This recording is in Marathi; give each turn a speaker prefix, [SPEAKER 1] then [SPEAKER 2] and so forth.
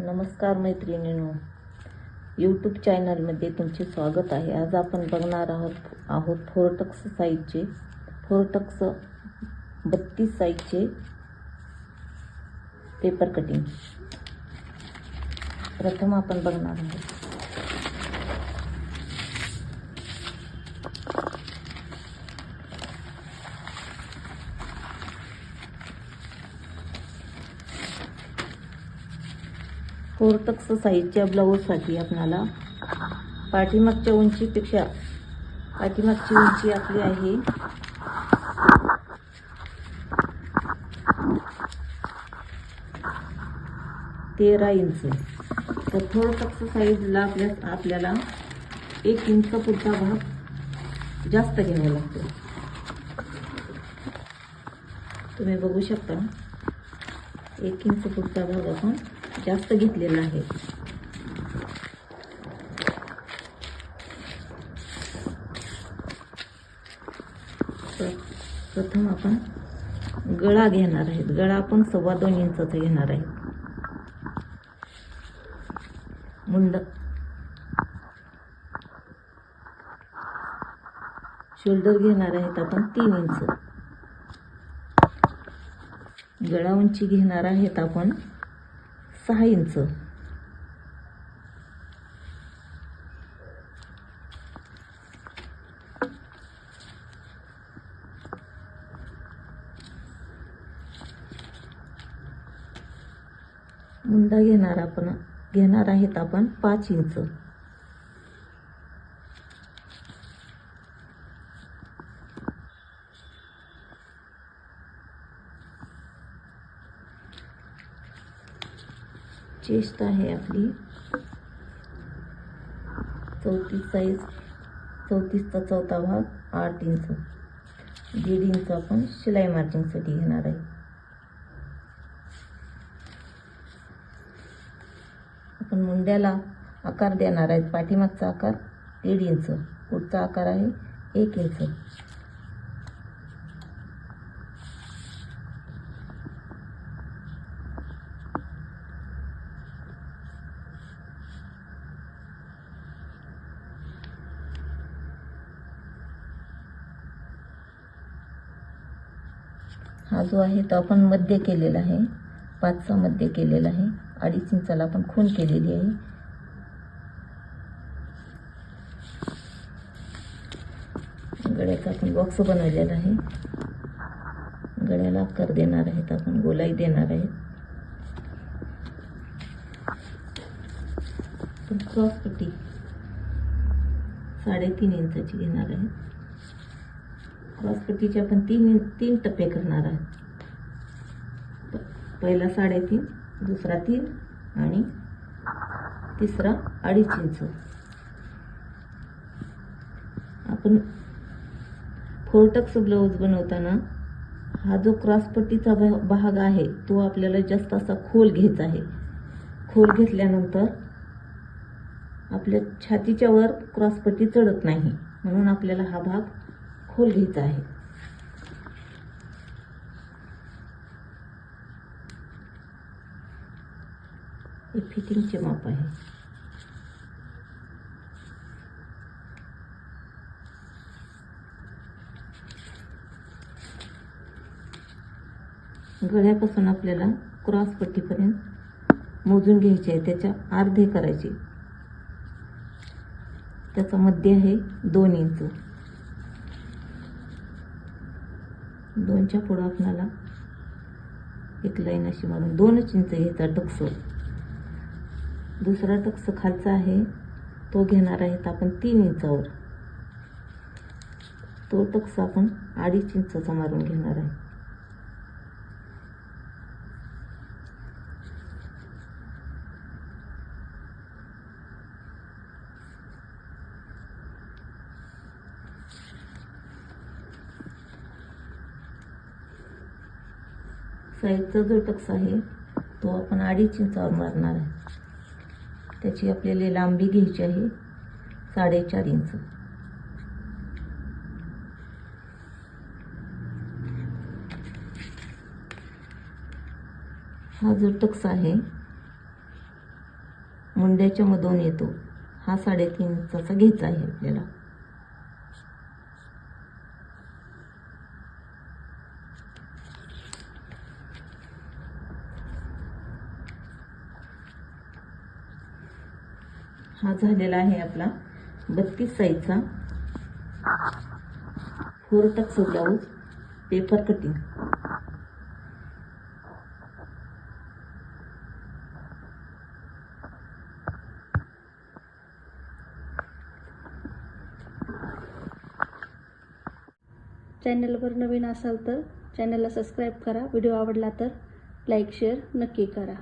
[SPEAKER 1] नमस्कार मैत्रिणींनो, यूट्यूब चॅनलमध्ये तुमचे स्वागत आहे। आज आपण बघणार आहोत फोर्टक्स साईजचे 32 साईजचे पेपर कटिंग। प्रथम आपण बघणार आहोत फोर्टक्स साईजच्या ब्लाऊजसाठी आपल्याला पाठीमागच्या उंचीपेक्षा पाठीमागची उंची आपली आहे 13 इंच। तर फोर्टक्स साईजला आपल्याला 1 इंच पुढचा भाग जास्त घ्यावा लागतो। तुम्ही बघू शकता 1 इंच पुढचा भाग आपण जास्त घेतलेला आहे। तर प्रथम आपण गळा घेणार आहे। गळा आपण 2.25 इंचाचा घेणार आहे। मुंड शोल्डर घेणार आहेत आपण 3 इंच। गळा उंची घेणार आहेत आपण 6 इंच। मुंडा घेणार आहेत आपण 5 इंच। चेस्ट आहे आपली 34 साईज, 34चा चौथा भाग 8 इंच। 1.5 इंच आपण शिलाई मार्जिंगसाठी घेणार आहे। आपण मुंड्याला आकार देणार आहे। पाठीमागचा आकार 1.5 इंच, पुढचा आकार आहे 1 इंच। हा जो आहे तो आपण मध्य केलेला आहे, 5चा मध्य केलेला आहे। 2.5 इंचाला आपण खूण केलेली आहे। गळ्याचा आपण बॉक्स बनवलेला आहे। गळ्याला आकार देणार आहेत आपण, गोलाई देणार आहे। क्रॉस पट्टी 3.5 इंचाची घेणार आहे। क्रॉस पट्टीचे आपण 3 टप्पे करणार आहोत। पहिला 3.5, दुसरा 3 आणि तिसरा 2.5 इंच। आपण फोर्टक्स ब्लाऊज बनवताना हा जो क्रॉस पट्टीचा भाग आहे तो आपल्याला जास्त असा खोल घ्यायचा आहे। खोल घेतल्यानंतर आपल्या छातीच्या वर क्रॉस पट्टी चढत नाही, म्हणून आपल्याला हा भाग खोल घ्यायचा आहे। हे फिटिंगचे माप आहे। गळ्यापासून आपल्याला क्रॉस पट्टीपर्यंत मोजून घ्यायचे आहे, त्याच्या अर्धे करायचे। त्याचा मध्य आहे 2 इंच। 2च्या पुढे आपल्याला एक लाईन अशी मारून 2 इंच घ्यायचा टक्स। दुसरा टक्स खालचा आहे तो घेणार आहेत आपण 3 इंचावर। तो टक्स आपण 2.5 इंचाचा मारून घेणार आहे। साईडचा जो टक्स आहे तो आपण 2.5 इंचावर मारणार आहे। त्याची आपल्याला लांबी घ्यायची आहे 4.5 इंच। हा जो टक्स आहे मुंड्याच्या मधून येतो. हा 3.5 इंचाचा घ्यायचा आहे आपल्याला. हा झालेला आहे आपला 32 साईजचा 4 टक्स ब्लाऊज पेपर कटिंग.
[SPEAKER 2] चॅनलवर नवीन असाल तर चॅनलला सबस्क्राईब करा. व्हिडिओ आवडला तर लाईक शेअर नक्की करा.